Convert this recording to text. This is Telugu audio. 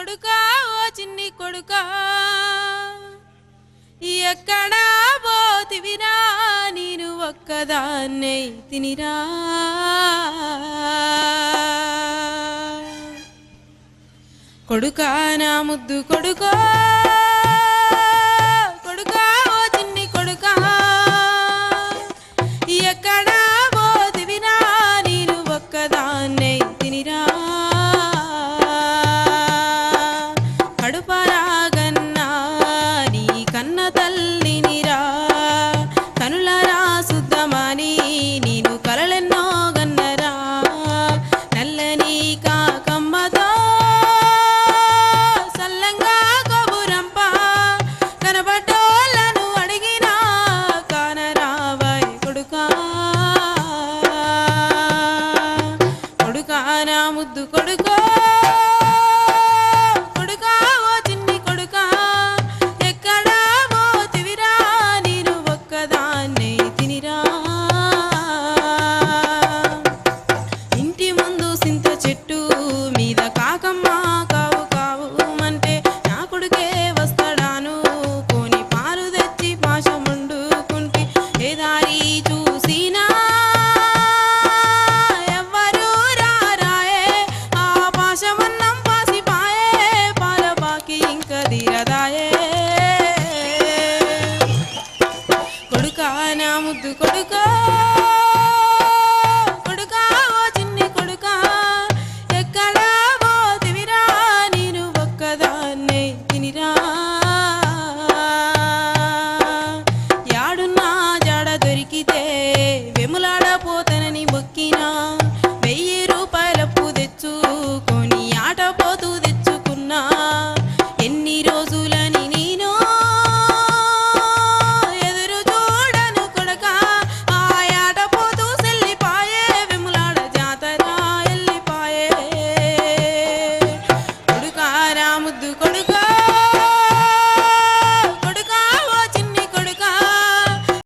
కొడుకా ఓ చిన్ని కొడుకా ఎక్కడా పోతివిరా నేను ఒక్కదాన్నే తినిరా కొడుకా నా ముద్దు కొడుకా కొడుకా ఓ చిన్ని కొడుకా ఎక్కడా పోతివిరా నేను ఒక్కదాన్నే తినిరా కడుపరాగన్నా నీ కన్న తల్లినిరా కనులరా శుద్ధమని నేను కలలెన్నో గన్నరా నల్లని కాకమ్మతో సల్లంగా కబురంప కనబడ్డోళ్ళను అడిగినా కానరావాయ్ కొడుకా కొడుకా నా ముద్దు కొడుకా కొడుకా నా ముద్దు కొడుకా కొడుకా ఓ చిన్ని కొడుకా ఎక్కడా పోతివిరా నేను ఒక్కదాన్నే తినిరా యాడున్నా జాడ దొరికితే వెములాడపోతనని మొక్కినా 1000 రూపాయలప్పు తెచ్చుకొని ఆట పోతూ తెచ్చుకున్నా ఎన్ని రోజులని నేను ఎదురు చూడను కొడుకా ఆ ఆట పోతూ సెల్లిపాయే వెములాడ జాతర ఎల్లిపాయే కొడుకా నా ముద్దు కొడుకా